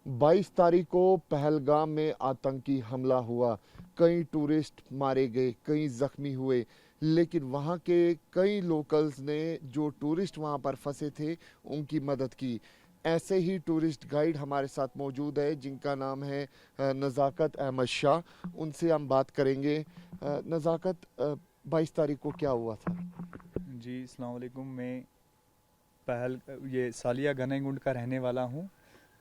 22 तारीख को पहलगाम में आतंकी हमला हुआ। कई टूरिस्ट मारे गए, कई जख्मी हुए, लेकिन वहाँ के कई लोकल्स ने, जो टूरिस्ट वहाँ पर फंसे थे, उनकी मदद की। ऐसे ही टूरिस्ट गाइड हमारे साथ मौजूद है जिनका नाम है नज़ाकत अहमद शाह। उनसे हम बात करेंगे। नज़ाकत, 22 तारीख को क्या हुआ था? जी अस्सलाम वालेकुम। मैं पहल ये सालिया गनेगुंड का रहने वाला हूँ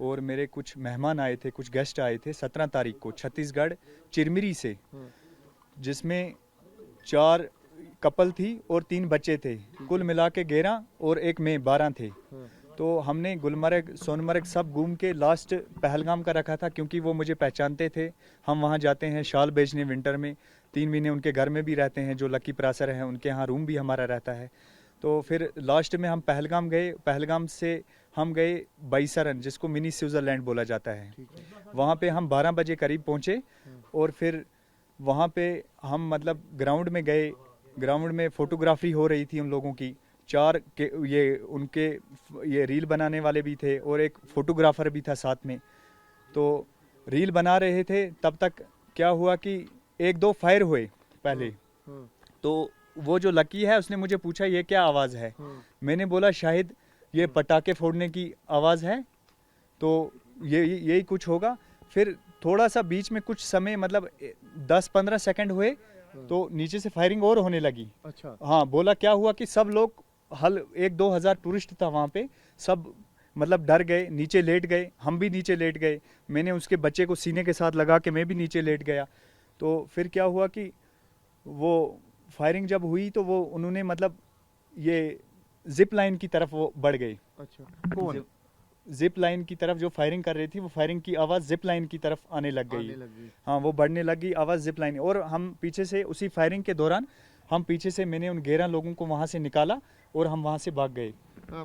और मेरे कुछ मेहमान आए थे, कुछ गेस्ट आए थे 17 तारीख को छत्तीसगढ़ चिरमिरी से, जिसमें 4 कपल थी और 3 बच्चे थे। कुल मिला के 11 और एक में 12 थे। तो हमने गुलमर्ग सोनमर्ग सब घूम के लास्ट पहलगाम का रखा था, क्योंकि वो मुझे पहचानते थे। हम वहाँ जाते हैं शाल बेचने विंटर में, 3 महीने उनके घर में भी रहते हैं, जो लकी प्रासर हैं उनके यहाँ रूम भी हमारा रहता है। तो फिर लास्ट में हम पहलगाम गए। पहलगाम से हम गए बैसरन, जिसको मिनी स्विट्ज़रलैंड बोला जाता है। वहाँ पे हम 12 बजे करीब पहुँचे और फिर वहाँ पे हम मतलब ग्राउंड में गए। ग्राउंड में फोटोग्राफी हो रही थी उन लोगों की। 4 के ये उनके ये रील बनाने वाले भी थे और एक फोटोग्राफर भी था साथ में। तो रील बना रहे थे, तब तक क्या हुआ कि 1-2 फायर हुए पहले। तो वो जो लकी है उसने मुझे पूछा ये क्या आवाज़ है। मैंने बोला शायद ये पटाखे फोड़ने की आवाज़ है, तो ये यही कुछ होगा। फिर थोड़ा सा बीच में कुछ समय मतलब 10-15 सेकंड हुए तो नीचे से फायरिंग और होने लगी। अच्छा। हाँ, बोला क्या हुआ कि सब लोग 1-2 हज़ार टूरिस्ट था वहाँ पे, सब मतलब डर गए, नीचे लेट गए। हम भी नीचे लेट गए। मैंने उसके बच्चे को सीने के साथ लगा के मैं भी नीचे लेट गया। तो फिर क्या हुआ कि वो फायरिंग जब हुई तो वो उन्होंने मतलब ये जिप लाइन की तरफ वो बढ़ गए। अच्छा, कौन? जिप लाइन की तरफ जो फायरिंग कर रही थी, वो फायरिंग की आवाज़ जिप लाइन की तरफ आने लग गई। आने लगी। हाँ, वो बढ़ने लगी आवाज़ जिप लाइन। और हम पीछे से उसी फायरिंग के दौरान हम पीछे से मैंने उन 11 लोगों को वहाँ से निकाला और हम वहाँ से भाग गए।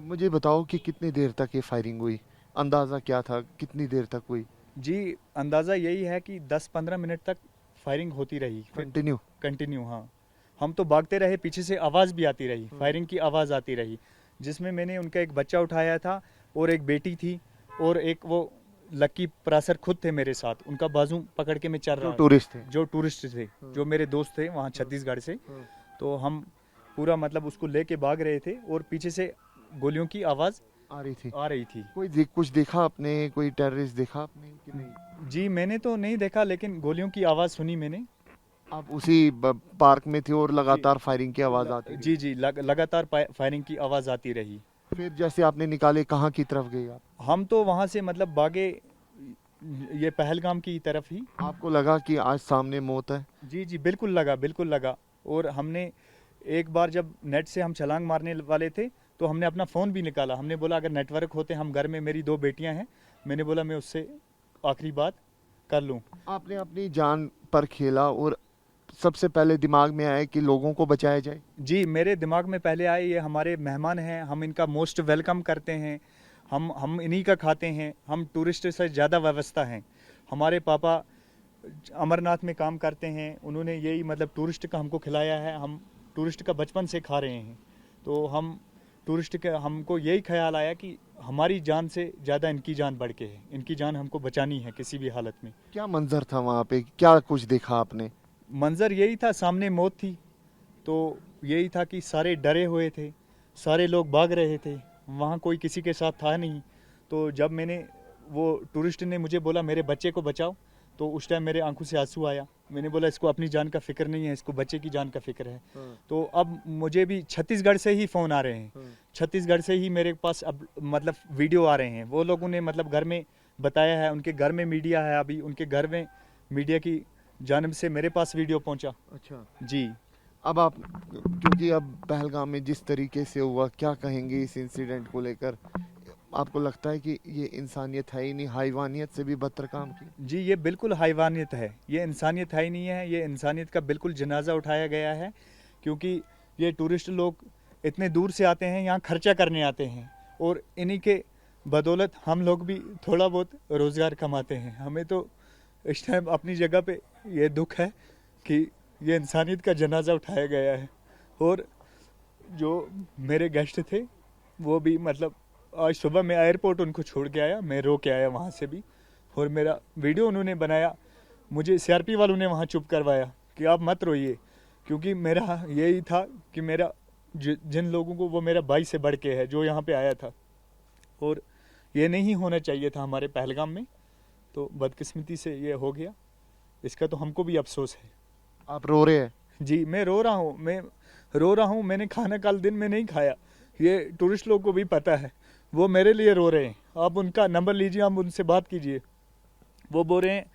मुझे बताओ कि कितनी देर तक ये फायरिंग हुई? अंदाज़ा क्या था, कितनी देर तक हुई? जी, अंदाज़ा यही है कि 10-15 मिनट तक फायरिंग होती रही, फिर कंटिन्यू? कंटिन्यू। हाँ, हम तो भागते रहे, पीछे से आवाज़ भी आती रही, फायरिंग की आवाज़ आती रही, जिसमें मैंने उनका एक बच्चा उठाया था और एक बेटी थी और एक वो लकी प्रासर खुद थे मेरे साथ। उनका बाजू पकड़ के मैं चल जो रहा, टूरिस्ट थे? जो टूरिस्ट थे, जो मेरे दोस्त थे वहाँ छत्तीसगढ़ से। तो हम पूरा मतलब उसको लेके भाग रहे थे और पीछे से गोलियों की आवाज़ आ रही थी? आ रही थी। कुछ देखा आपने? कोई टेररिस्ट देखा आपने कि नहीं? जी, मैंने तो नहीं देखा, लेकिन गोलियों की आवाज़ सुनी मैंने। आप उसी पार्क में थे और जी लगातार फायरिंग की आवाज़ आती रही? जी जी, लगातार फायरिंग की आवाज़ आती रही। फिर जैसे आपने निकाले, कहाँ की तरफ गए आप? हम तो वहाँ से मतलब भागे ये पहलगाम की तरफ ही। आपको लगा कि आज सामने मौत है? जी जी, बिल्कुल लगा, बिल्कुल लगा। और हमने एक बार जब नेट से हम छलांग मारने वाले थे, तो हमने अपना फ़ोन भी निकाला। हमने बोला अगर नेटवर्क होते, हम घर में, मेरी 2 बेटियां हैं, मैंने बोला मैं उससे आखिरी बात कर लूँ। आपने अपनी जान पर खेला और सबसे पहले दिमाग में आया कि लोगों को बचाया जाए? जी, मेरे दिमाग में पहले आए ये हमारे मेहमान हैं, हम इनका मोस्ट वेलकम करते हैं, हम इन्हीं का खाते हैं, हम टूरिस्ट से ज़्यादा व्यवस्था हैं। हमारे पापा अमरनाथ में काम करते हैं, उन्होंने यही मतलब टूरिस्ट का हमको खिलाया है, हम टूरिस्ट का बचपन से खा रहे हैं। तो हम टूरिस्ट का हमको यही ख्याल आया कि हमारी जान से ज़्यादा इनकी जान बढ़ के है, इनकी जान हमको बचानी है किसी भी हालत में। क्या मंजर था वहाँ पे? क्या कुछ देखा आपने? मंजर यही था, सामने मौत थी। तो यही था कि सारे डरे हुए थे, सारे लोग भाग रहे थे, वहाँ कोई किसी के साथ था नहीं। तो जब मैंने वो टूरिस्ट ने मुझे बोला मेरे बच्चे को बचाओ, तो उस टाइम मेरे आंखों से आंसू आया। मैंने बोला इसको अपनी जान का फिक्र नहीं है, इसको बच्चे की जान का फिक्र है। तो अब मुझे भी छत्तीसगढ़ से ही फ़ोन आ रहे हैं, छत्तीसगढ़ से ही मेरे पास अब मतलब वीडियो आ रहे हैं। वो लोगों ने मतलब घर में बताया है, उनके घर में मीडिया है, अभी उनके घर में मीडिया की जानब से मेरे पास वीडियो पहुंचा। अच्छा। जी। अब आप, क्योंकि अब पहलगाम में जिस तरीके से हुआ, क्या कहेंगे इस इंसिडेंट को लेकर? आपको लगता है कि ये इंसानियत है ही नहीं, हैवानियत से भी बदतर काम की? जी, ये बिल्कुल हैवानियत है, ये इंसानियत है ही नहीं है। ये इंसानियत का बिल्कुल जनाजा उठाया गया है, क्योंकि ये टूरिस्ट लोग इतने दूर से आते हैं, यहाँ खर्चा करने आते हैं, और इन्हीं के बदौलत हम लोग भी थोड़ा बहुत रोज़गार कमाते हैं। हमें तो इस टाइम अपनी जगह पे ये दुख है कि ये इंसानियत का जनाजा उठाया गया है। और जो मेरे गेस्ट थे वो भी मतलब आज सुबह मैं एयरपोर्ट उनको छोड़ के आया, मैं रो के आया वहाँ से भी। और मेरा वीडियो उन्होंने बनाया। मुझे सीआरपी वालों ने वहाँ चुप करवाया कि आप मत रोइए, क्योंकि मेरा यही था कि मेरा जिन लोगों को, वो मेरा भाई से बढ़ के है जो यहाँ पे आया था, और ये नहीं होना चाहिए था हमारे पहलगाम में। तो बदकिस्मती से ये हो गया, इसका तो हमको भी अफसोस है। आप रो रहे हैं? जी, मैं रो रहा हूँ। मैंने खाना कल दिन में नहीं खाया, ये टूरिस्ट लोग को भी पता है, वो मेरे लिए रो रहे हैं। आप उनका नंबर लीजिए, आप उनसे बात कीजिए। वो बोल रहे हैं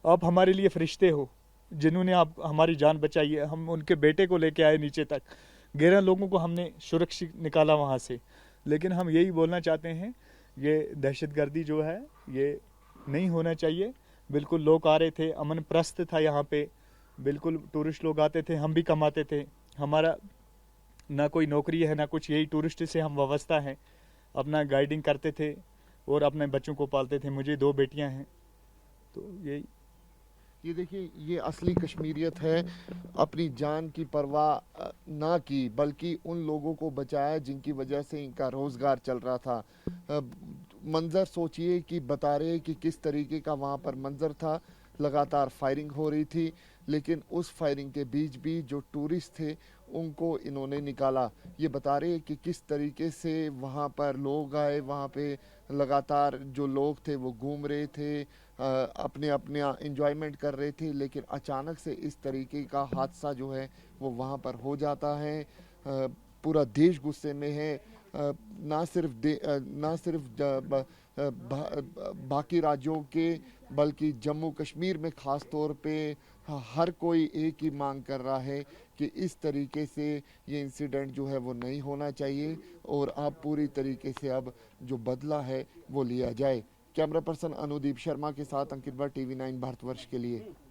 आप हमारे लिए फरिश्ते हो, जिन्होंने आप हमारी जान बचाई है। हम उनके बेटे को लेके आए नीचे तक, 11 लोगों को हमने सुरक्षित निकाला वहाँ से। लेकिन हम यही बोलना चाहते हैं, ये दहशतगर्दी जो है ये नहीं होना चाहिए। बिल्कुल लोग आ रहे थे, अमन प्रस्त था यहाँ पे, बिल्कुल टूरिस्ट लोग आते थे, हम भी कमाते थे। हमारा ना कोई नौकरी है ना कुछ, यही टूरिस्ट से हम वाबस्ता हैं। अपना गाइडिंग करते थे और अपने बच्चों को पालते थे। मुझे 2 बेटियां हैं, तो यही। ये देखिए, ये असली कश्मीरियत है। अपनी जान की परवाह ना की, बल्कि उन लोगों को बचाया जिनकी वजह से इनका रोज़गार चल रहा था। मंज़र सोचिए कि बता रहे कि किस तरीके का वहाँ पर मंज़र था। लगातार फायरिंग हो रही थी, लेकिन उस फायरिंग के बीच भी जो टूरिस्ट थे उनको इन्होंने निकाला। ये बता रहे कि किस तरीके से वहाँ पर लोग आए, वहाँ पे लगातार जो लोग थे वो घूम रहे थे, अपने अपने एंजॉयमेंट कर रहे थे, लेकिन अचानक से इस तरीके का हादसा जो है वो वहाँ पर हो जाता है। पूरा देश गुस्से में है। ना सिर्फ बाकी राज्यों के, बल्कि जम्मू कश्मीर में ख़ास तौर पे हर कोई एक ही मांग कर रहा है कि इस तरीके से ये इंसिडेंट जो है वो नहीं होना चाहिए, और अब पूरी तरीके से अब जो बदला है वो लिया जाए। कैमरा पर्सन अनुदीप शर्मा के साथ अंकित भट्ट, TV9 भारतवर्ष के लिए।